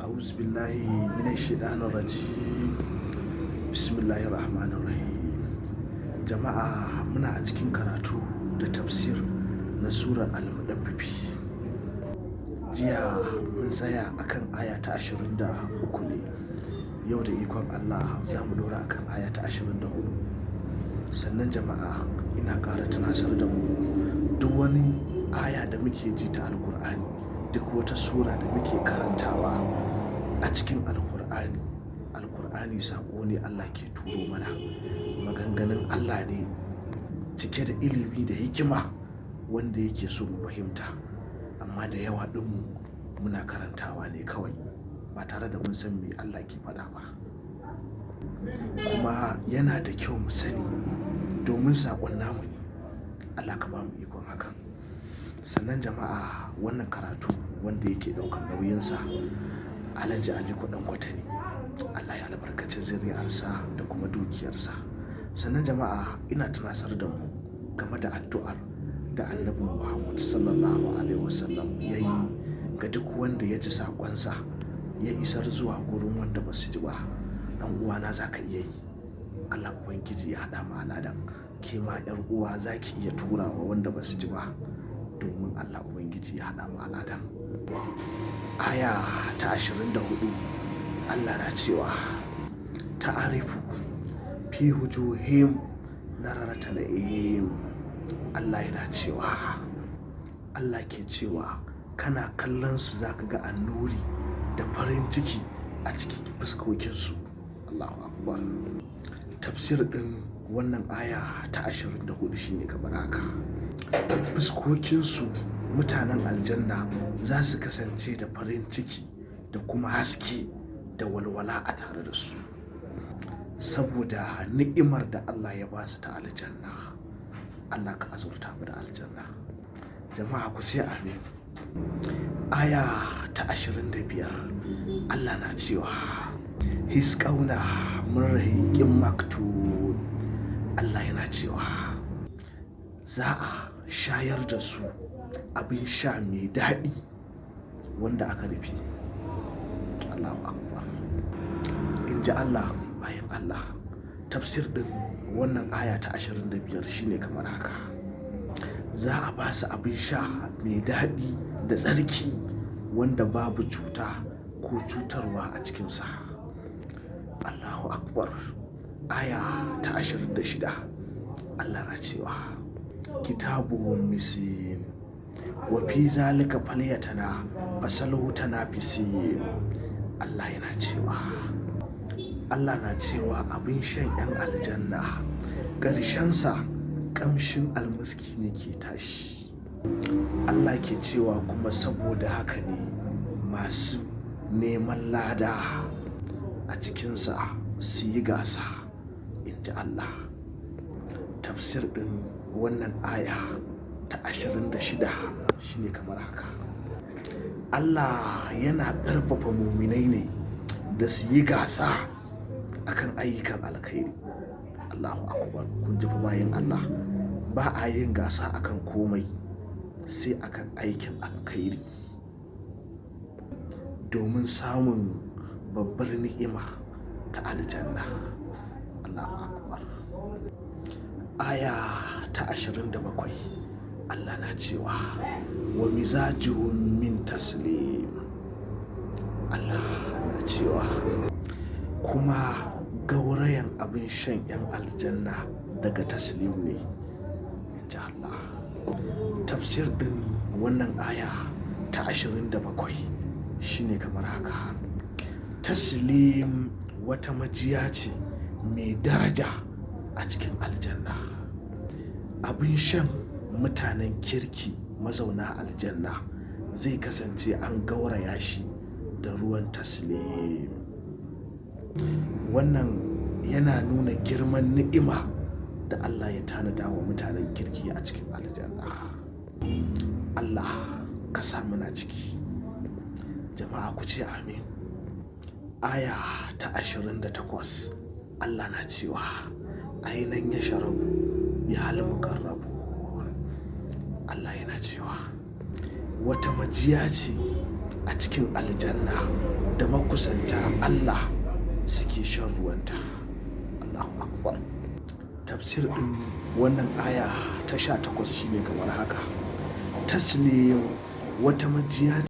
أعوذ بالله من الشيطان الرجيم بسم الله الرحمن الرحيم. Jama'a muna a cikin karatu da tafsir na surar al-Mudaffifi. Jiya mun tsaya akan aya ta 23 ne. Yau da ikon Allah za mu dora akan aya ta 24. Sannan jama'a ina ƙara tunasar da mu duk wani aya da muke ji ta Alƙur'ani, duk wata sura da muke karantawa a cikin Alƙur'ani saƙo ne Allah ke turo mana. Maganganun Allah ne cike da ilimi da hikima wanda yake so mu fahimta, amma da yawa ɗinmu muna karantawa ne kawai ba tare da mun san me Allah ke faɗa ba. Kuma yana da kyau mu sani domin saƙon namu ne. Allah ka ba mu ikon hakan. Sannan jama'a wannan karatu wanda yake ɗaukar nauyinsa Alhaji Aliko Dangote ne. Allah ya albarkaci zuriyarsa da kuma dukiyarsa. Sannan jama'a ina tunasar da mu game da addu'ar da Annabi Muhammad sallallahu alaihi wasallam ya yi ga duk wanda ya ji saƙonsa ya isar zuwa gurin wanda ba su ji ba. Ɗan uwana za ka iya yi, Allah Ubangiji ya haɗa mu aladan. Ke ma 'yar uwa za ki iya turawa wanda ba su ji ba domin Allah Ubangiji ya haɗa mu aladan. Aya ta 24 Allah na cewa ta'arifu fi wujuhim nararata na'im. Allah yana cewa, Allah ke cewa kana kallon su zaka ga annuri da farin ciki a cikin fuskokinsu. Allahu akbar. Tafsir din wannan aya ta 24 shine kamar haka: fuskokinsu mutanen aljanna za su kasance da farin ciki da kuma haske da walwala a tare da su saboda ni'imar da Allah ya ba su ta aljanna. Allah ka azurta mu da aljanna. Jama'a ku ce amin. Aya ta 25 Allah na cewa hisqauna min rahiqin maktun. Allah yana cewa za a shayar da su abin sha mai daɗi wanda aka rufe. Allahu akbar. In ji Allah bayan Allah. Tafsir ɗin wannan aya ta 25 shine kamar haka: za a ba su abin sha mai daɗi da tsarki wanda babu cuta ko cutarwa a cikinsa. Allahu akbar. Aya ta 26 Allah na cewa kitabun misin wa fi zalika falyatana fasalu tanafisin. Allah yana cewa, Allah na cewa abin shan 'yan aljanna ƙarshensa ƙamshin almiski ne ke tashi. Allah ke cewa kuma saboda haka ne masu neman lada a cikinsa su yi gasa, in ji Allah. Tafsir ɗin wannan aya ta 26 shine kamar haka: Allah yana ƙarfafa muminai ne da su yi gasa akan ayyukan alkhairi. Allahu akbar. Kun ji fa bayan Allah, ba a yin gasa akan komai sai akan aikin alkhairi domin samun babbar ni'ima ta aljanna. Allahu akbar. Aya ta 27 Allah na cewa wa mizajun min taslim. Allah na cewa kuma gaurayen abin shan 'yan aljanna daga taslim ne, inji Allah. Tafsir din wannan aya ta 27 shine kamar haka: taslim wata majiya ce mai daraja a cikin aljanna. Abin shan mutanen kirki mazauna aljanna zai kasance an gauraya shi da ruwan taslim. Wannan yana nuna girman ni'ima da Allah ya tanada wa mutanen kirki a cikin aljanna. Allah ka sa muna ciki. Jama'a ku ce amin. Aya ta 28 Allah na cewa ainan ya sharabu ya halmu karrabu. Allah yana cewa wata majiya ce a cikin aljanna da makusanta Allah suke shan ruwanta. Allahu akbar. Tafsir ɗin wannan aya ta 18 shine kamar haka. Tasnim wata majiya